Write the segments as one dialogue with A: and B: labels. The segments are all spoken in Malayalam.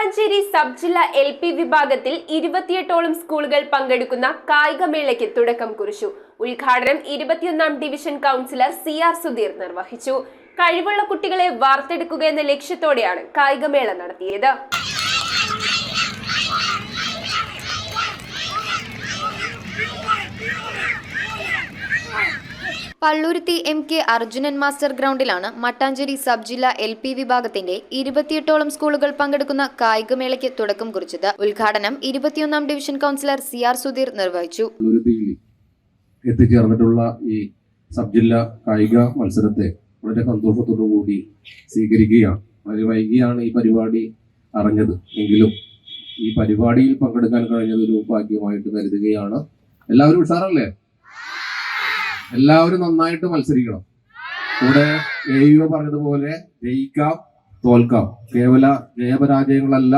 A: മട്ടാഞ്ചേരി സബ് ജില്ലാ LP വിഭാഗത്തിൽ 28ഓളം സ്കൂളുകൾ പങ്കെടുക്കുന്ന കായികമേളയ്ക്ക് തുടക്കം കുറിച്ചു. ഉദ്ഘാടനം 21ാം ഡിവിഷൻ കൗൺസിലർ CR സുധീർ നിർവഹിച്ചു. കഴിവുള്ള കുട്ടികളെ വാർത്തെടുക്കുക എന്ന ലക്ഷ്യത്തോടെയാണ് കായികമേള നടത്തിയത്. പള്ളൂരുത്തി MK അർജുനൻ മാസ്റ്റർ ഗ്രൗണ്ടിലാണ് മട്ടാഞ്ചേരി സബ് ജില്ലാ LP വിഭാഗത്തിന്റെ 28ഓളം സ്കൂളുകൾ പങ്കെടുക്കുന്ന കായികമേളയ്ക്ക് തുടക്കം കുറിച്ചത്. ഉദ്ഘാടനം 21ാം ഡിവിഷൻ കൗൺസിലർ CR സുധീർ നിർവഹിച്ചു.
B: എത്തിച്ചേർന്നിട്ടുള്ള ഈ സബ് ജില്ലാ കായിക മത്സരത്തെ വളരെ സന്തോഷത്തോടു കൂടി സ്വീകരിക്കുകയാണ്. വളരെ വൈകിയാണ് ഈ പരിപാടി അറിഞ്ഞത് എങ്കിലും ഈ പരിപാടിയിൽ പങ്കെടുക്കാൻ കഴിഞ്ഞതൊരു ഭാഗ്യമായിട്ട് കരുതുകയാണ്. എല്ലാവരും ഉഷാറല്ലേ? എല്ലാവരും നന്നായിട്ട് മത്സരിക്കണം. ഇവിടെ AEO പറഞ്ഞതുപോലെ ജയിക്കാം, തോൽക്കാം. കേവല ജയപരാജയങ്ങളല്ല,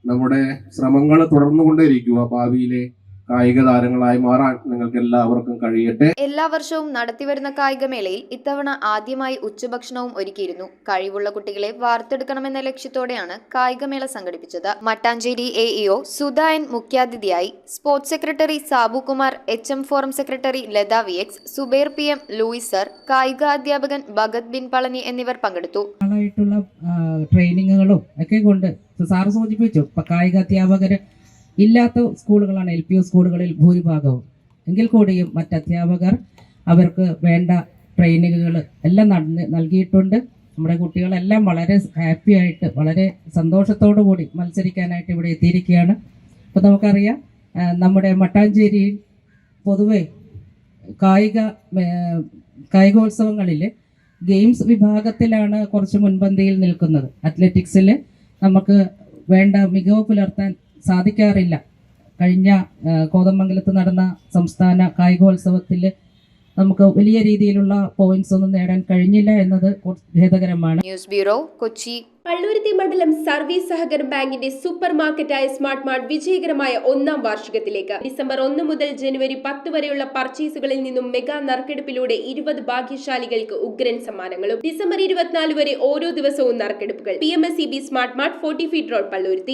B: നമ്മുടെ ശ്രമങ്ങൾ തുടർന്നുകൊണ്ടേയിരിക്കുക. ഭാവിയിലെ കായിക താരങ്ങളായി മാറാൻ നിങ്ങൾക്ക് എല്ലാവർക്കും കഴിയട്ടെ.
A: എല്ലാ വർഷവും നടത്തിവരുന്ന കായികമേളയിൽ ഇത്തവണ ആദ്യമായി ഉച്ചഭക്ഷണവും ഒരുക്കിയിരുന്നു. കഴിവുള്ള കുട്ടികളെ വാർത്തെടുക്കണമെന്ന ലക്ഷ്യത്തോടെയാണ് കായികമേള സംഘടിപ്പിച്ചത്. മട്ടാഞ്ചേരി AEO സുധായൻ മുഖ്യാതിഥിയായി, sports secretary Sabu Kumar, HM forum secretary Latha VX, Zubair PM, Louis sir, കായികാധ്യാപകൻ ഭഗത് ബിൻ പളനി എന്നിവർ പങ്കെടുത്തു.
C: ട്രെയിനിങ്ങുകളും ഒക്കെ കൊണ്ട് സാറ് സൂചിപ്പിച്ചു, കായിക അധ്യാപകര് ഇല്ലാത്ത സ്കൂളുകളാണ് LPO സ്കൂളുകളിൽ ഭൂരിഭാഗവും. എങ്കിൽ കൂടിയും മറ്റധ്യാപകർ അവർക്ക് വേണ്ട ട്രെയിനിങ്ങുകൾ എല്ലാം നൽകിയിട്ടുണ്ട്. നമ്മുടെ കുട്ടികളെല്ലാം വളരെ ഹാപ്പി ആയിട്ട് വളരെ സന്തോഷത്തോടു കൂടി മത്സരിക്കാനായിട്ട് ഇവിടെ എത്തിയിരിക്കുകയാണ്. അപ്പോൾ നമുക്കറിയാം, നമ്മുടെ മട്ടാഞ്ചേരിയിൽ പൊതുവെ കായികോത്സവങ്ങളിൽ ഗെയിംസ് വിഭാഗത്തിലാണ് കുറച്ച് മുൻപന്തിയിൽ നിൽക്കുന്നത്. അത്ലറ്റിക്സിൽ നമുക്ക് വേണ്ട മികവ് പുലർത്താൻ സാധിക്കാറില്ല. കഴിഞ്ഞ കോതമംഗലത്ത് നടന്ന സംസ്ഥാന കായികോത്സവത്തിൽ നമുക്ക് വലിയ രീതിയിലുള്ള പോയിന്റ്സ് ഒന്നും നേടാൻ കഴിഞ്ഞില്ല എന്നത് ഖേദകരമാണ്.
A: News bureau, Kochi. പള്ളൂരുത്തി മണ്ഡലം സർവീസ് സഹകരണ ബാങ്കിന്റെ സൂപ്പർ മാർക്കറ്റായ സ്മാർട്ട് മാർട്ട് വിജയകരമായ 1ാം വാർഷികത്തിലേക്ക്. ഡിസംബർ 1 മുതൽ ജനുവരി 10 വരെയുള്ള പർച്ചേസുകളിൽ നിന്നും മെഗാ നറുക്കെടുപ്പിലൂടെ 20 ഭാഗ്യശാലികൾക്ക് ഉഗ്രൻ സമ്മാനങ്ങളും. ഡിസംബർ 24 വരെ ഓരോ ദിവസവും നറുക്കെടുപ്പുകൾ. PMSEB smart mart 40 feet road, Palluruthy.